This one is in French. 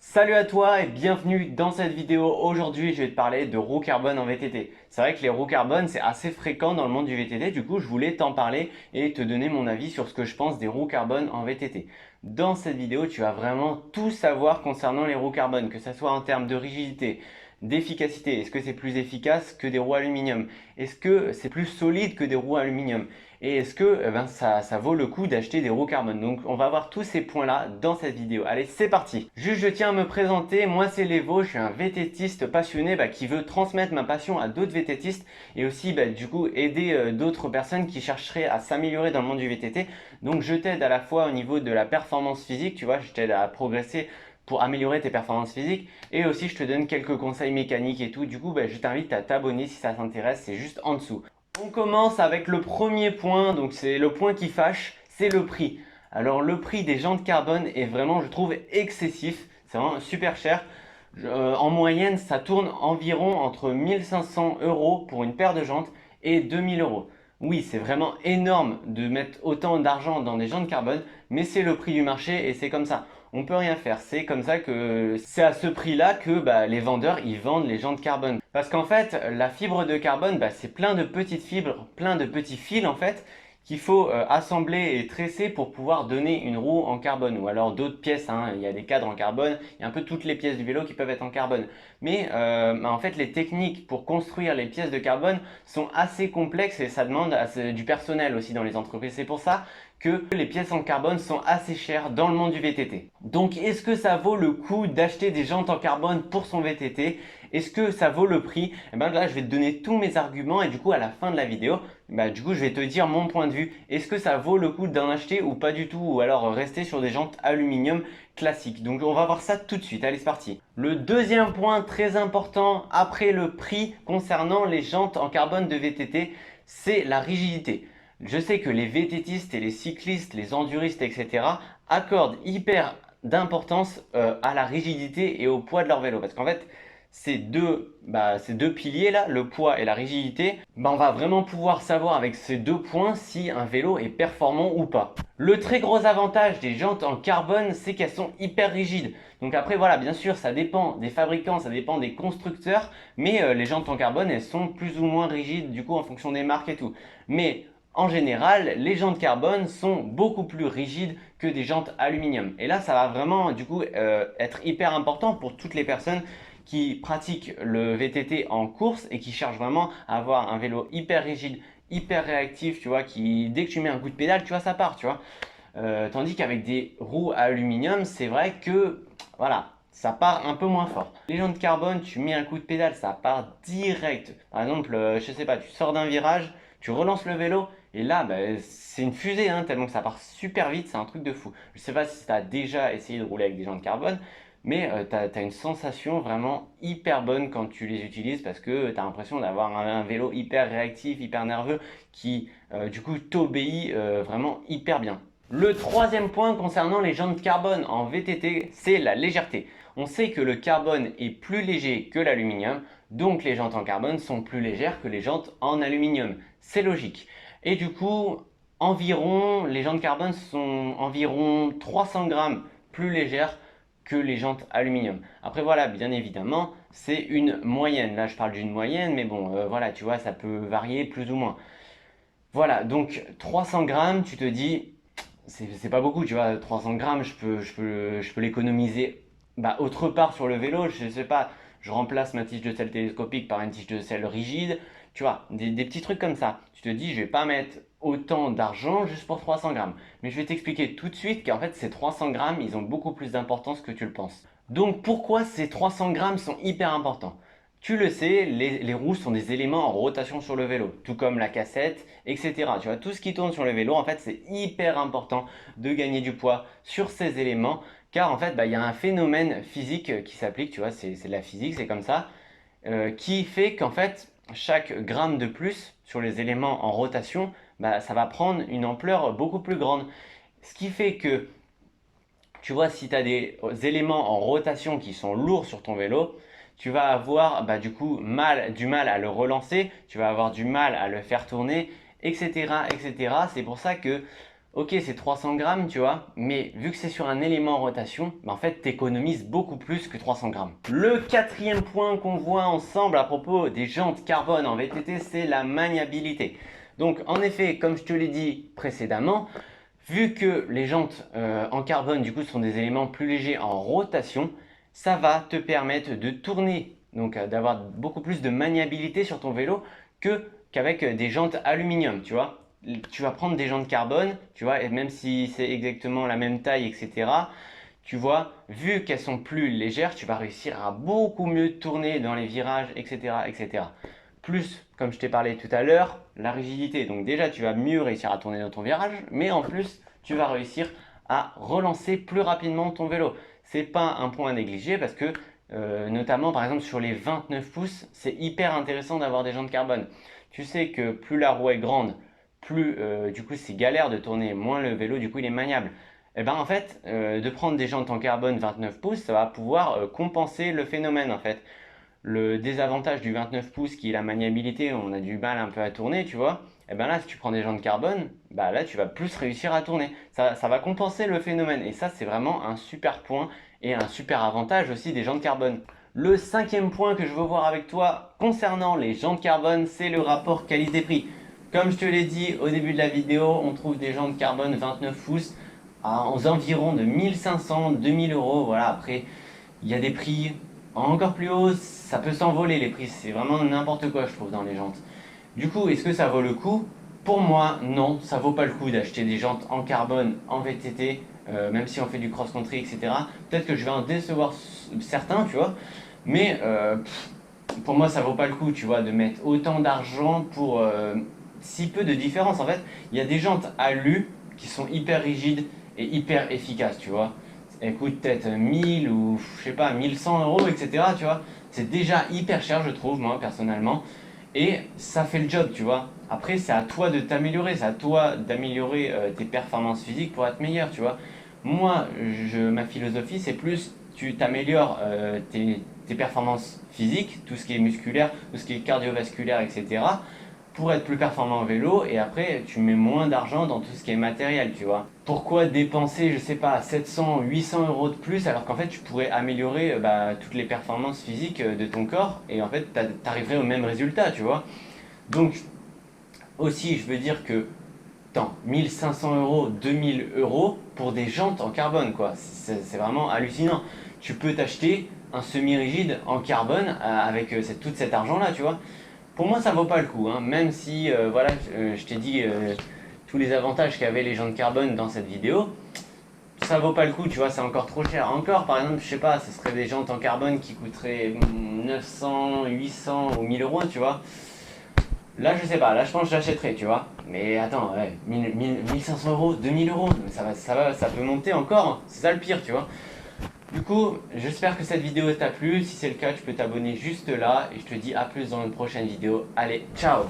Salut à toi et bienvenue dans cette vidéo. Aujourd'hui, je vais te parler de roues carbone en VTT. C'est vrai que les roues carbone, c'est assez fréquent dans le monde du VTT. Du coup, je voulais t'en parler et te donner mon avis sur ce que je pense des roues carbone en VTT. Dans cette vidéo, tu vas vraiment tout savoir concernant les roues carbone, que ce soit en termes de rigidité, d'efficacité. Est-ce que c'est plus efficace que des roues aluminium? Est-ce que c'est plus solide que des roues aluminium? Et est-ce que ça vaut le coup d'acheter des roues carbone? Donc on va voir tous ces points-là dans cette vidéo. Allez, c'est parti. Juste, je tiens à me présenter. Moi, c'est Levo. Je suis un VTTiste passionné qui veut transmettre ma passion à d'autres VTTistes et aussi du coup aider d'autres personnes qui chercheraient à s'améliorer dans le monde du VTT. Donc je t'aide à la fois au niveau de la performance physique, tu vois, je t'aide à progresser pour améliorer tes performances physiques et aussi je te donne quelques conseils mécaniques et tout. Du coup, je t'invite à t'abonner si ça t'intéresse, c'est juste en dessous. On commence avec le premier point, donc c'est le point qui fâche, c'est le prix. Alors le prix des jantes carbone est vraiment, je trouve, excessif. C'est vraiment super cher. En moyenne, ça tourne environ entre 1500 euros pour une paire de jantes et 2000 euros. Oui, c'est vraiment énorme de mettre autant d'argent dans des jantes carbone, mais c'est le prix du marché et c'est comme ça. On peut rien faire. C'est comme ça que c'est à ce prix-là que les vendeurs ils vendent les jantes carbone. Parce qu'en fait, la fibre de carbone, c'est plein de petites fibres, plein de petits fils en fait qu'il faut assembler et tresser pour pouvoir donner une roue en carbone ou alors d'autres pièces, hein. Il y a des cadres en carbone, il y a un peu toutes les pièces du vélo qui peuvent être en carbone. Mais en fait, les techniques pour construire les pièces de carbone sont assez complexes et ça demande du personnel aussi dans les entreprises. C'est pour ça que les pièces en carbone sont assez chères dans le monde du VTT. Donc, est-ce que ça vaut le coup d'acheter des jantes en carbone pour son VTT? Est-ce que ça vaut le prix? Et là, je vais te donner tous mes arguments et du coup, à la fin de la vidéo, je vais te dire mon point de vue. Est-ce que ça vaut le coup d'en acheter ou pas du tout? Ou alors rester sur des jantes aluminium classiques. Donc, on va voir ça tout de suite. Allez, c'est parti. Le deuxième point très important après le prix concernant les jantes en carbone de VTT, c'est la rigidité. Je sais que les VTTistes et les cyclistes, les enduristes, etc. accordent hyper d'importance à la rigidité et au poids de leur vélo. Parce qu'en fait, ces deux piliers là, le poids et la rigidité, on va vraiment pouvoir savoir avec ces deux points si un vélo est performant ou pas. Le très gros avantage des jantes en carbone, c'est qu'elles sont hyper rigides. Donc après voilà, bien sûr, ça dépend des fabricants, ça dépend des constructeurs, mais les jantes en carbone, elles sont plus ou moins rigides du coup en fonction des marques et tout. Mais en général, les jantes carbone sont beaucoup plus rigides que des jantes aluminium. Et là, ça va vraiment du coup être hyper important pour toutes les personnes qui pratiquent le VTT en course et qui cherchent vraiment à avoir un vélo hyper rigide, hyper réactif, tu vois, qui dès que tu mets un coup de pédale, tu vois, ça part, tu vois. Tandis qu'avec des roues à aluminium, c'est vrai que voilà, ça part un peu moins fort. Les jantes de carbone, tu mets un coup de pédale, ça part direct. Par exemple, je sais pas, tu sors d'un virage, tu relances le vélo et là, c'est une fusée, hein, tellement que ça part super vite, c'est un truc de fou. Je sais pas si tu as déjà essayé de rouler avec des jantes de carbone, mais tu as une sensation vraiment hyper bonne quand tu les utilises parce que tu as l'impression d'avoir un vélo hyper réactif, hyper nerveux qui du coup t'obéit vraiment hyper bien. Le troisième point concernant les jantes carbone en VTT, c'est la légèreté. On sait que le carbone est plus léger que l'aluminium, donc les jantes en carbone sont plus légères que les jantes en aluminium. C'est logique. Et du coup, les jantes carbone sont environ 300 grammes plus légères que les jantes aluminium. Après voilà, bien évidemment, c'est une moyenne. Là, je parle d'une moyenne, mais bon, voilà, tu vois, ça peut varier plus ou moins. Voilà, donc 300 grammes, tu te dis, c'est pas beaucoup, tu vois, 300 grammes, je peux l'économiser autre part sur le vélo, je sais pas, je remplace ma tige de sel télescopique par une tige de sel rigide, tu vois, des petits trucs comme ça. Tu te dis, je vais pas mettre autant d'argent juste pour 300 grammes. Mais je vais t'expliquer tout de suite qu'en fait, ces 300 grammes, ils ont beaucoup plus d'importance que tu le penses. Donc pourquoi ces 300 grammes sont hyper importants? Tu le sais, les roues sont des éléments en rotation sur le vélo, tout comme la cassette, etc. Tu vois, tout ce qui tourne sur le vélo, en fait, c'est hyper important de gagner du poids sur ces éléments, car en fait, il y a un phénomène physique qui s'applique, tu vois, c'est de la physique, c'est comme ça, qui fait qu'en fait, chaque gramme de plus sur les éléments en rotation, ça va prendre une ampleur beaucoup plus grande. Ce qui fait que, tu vois, si tu as des éléments en rotation qui sont lourds sur ton vélo, tu vas avoir du coup du mal à le relancer, tu vas avoir du mal à le faire tourner, etc., etc. C'est pour ça que Ok, c'est 300 grammes, tu vois, mais vu que c'est sur un élément en rotation, en fait, tu économises beaucoup plus que 300 grammes. Le quatrième point qu'on voit ensemble à propos des jantes carbone en VTT, c'est la maniabilité. Donc, en effet, comme je te l'ai dit précédemment, vu que les jantes en carbone, du coup, sont des éléments plus légers en rotation, ça va te permettre de tourner, donc d'avoir beaucoup plus de maniabilité sur ton vélo qu'avec des jantes aluminium, tu vois. Tu vas prendre des jantes carbone, tu vois, et même si c'est exactement la même taille, etc., tu vois, vu qu'elles sont plus légères, tu vas réussir à beaucoup mieux tourner dans les virages, etc., etc. Plus, comme je t'ai parlé tout à l'heure, la rigidité. Donc déjà, tu vas mieux réussir à tourner dans ton virage, mais en plus, tu vas réussir à relancer plus rapidement ton vélo. C'est pas un point à négliger parce que, notamment par exemple sur les 29 pouces, c'est hyper intéressant d'avoir des jantes carbone. Tu sais que plus la roue est grande, plus du coup c'est galère de tourner, moins le vélo du coup il est maniable. Et ben en fait, de prendre des jantes en carbone 29 pouces, ça va pouvoir compenser le phénomène en fait. Le désavantage du 29 pouces qui est la maniabilité, on a du mal un peu à tourner, tu vois. Et ben là, si tu prends des jantes carbone, bah là, tu vas plus réussir à tourner. Ça va compenser le phénomène. Et ça, c'est vraiment un super point et un super avantage aussi des jantes carbone. Le cinquième point que je veux voir avec toi concernant les jantes carbone, c'est le rapport qualité-prix. Comme je te l'ai dit au début de la vidéo, on trouve des jantes carbone 29 pouces aux environs de 1500-2000 euros. Voilà, après, il y a des prix encore plus hauts, ça peut s'envoler les prix, c'est vraiment n'importe quoi je trouve dans les jantes. Du coup, est-ce que ça vaut le coup? Pour moi, non, ça vaut pas le coup d'acheter des jantes en carbone, en VTT, même si on fait du cross-country, etc. Peut-être que je vais en décevoir certains, tu vois, mais pour moi, ça vaut pas le coup, tu vois, de mettre autant d'argent pour si peu de différence. En fait, il y a des jantes alu qui sont hyper rigides et hyper efficaces, tu vois. Elles coûtent peut-être 1000 ou je sais pas, 1100 euros, etc. Tu vois, c'est déjà hyper cher, je trouve, moi, personnellement. Et ça fait le job, tu vois. Après, c'est à toi de t'améliorer, c'est à toi d'améliorer tes performances physiques pour être meilleur, tu vois. Moi, ma philosophie, c'est plus tu t'améliores tes performances physiques, tout ce qui est musculaire, tout ce qui est cardiovasculaire, etc. pour être plus performant au vélo et après tu mets moins d'argent dans tout ce qui est matériel, tu vois. Pourquoi dépenser, je sais pas, 700, 800 euros de plus alors qu'en fait tu pourrais améliorer toutes les performances physiques de ton corps et en fait t'arriverais au même résultat, tu vois. Donc aussi je veux dire que 1500 euros, 2000 euros pour des jantes en carbone, quoi. C'est vraiment hallucinant. Tu peux t'acheter un semi-rigide en carbone avec tout cet argent-là, tu vois. Pour moi, ça vaut pas le coup, hein. Même si, voilà, je t'ai dit tous les avantages qu'avaient les jantes carbone dans cette vidéo, ça vaut pas le coup, tu vois, c'est encore trop cher. Encore, par exemple, je sais pas, ce serait des jantes en carbone qui coûteraient 900, 800 ou 1000 euros, tu vois. Là, je sais pas, là, je pense que j'achèterais, tu vois. Mais attends, ouais, 1500 euros, 2000 euros, ça peut monter encore, hein. C'est ça le pire, tu vois. Du coup, j'espère que cette vidéo t'a plu. Si c'est le cas, tu peux t'abonner juste là. Et je te dis à plus dans une prochaine vidéo. Allez, ciao!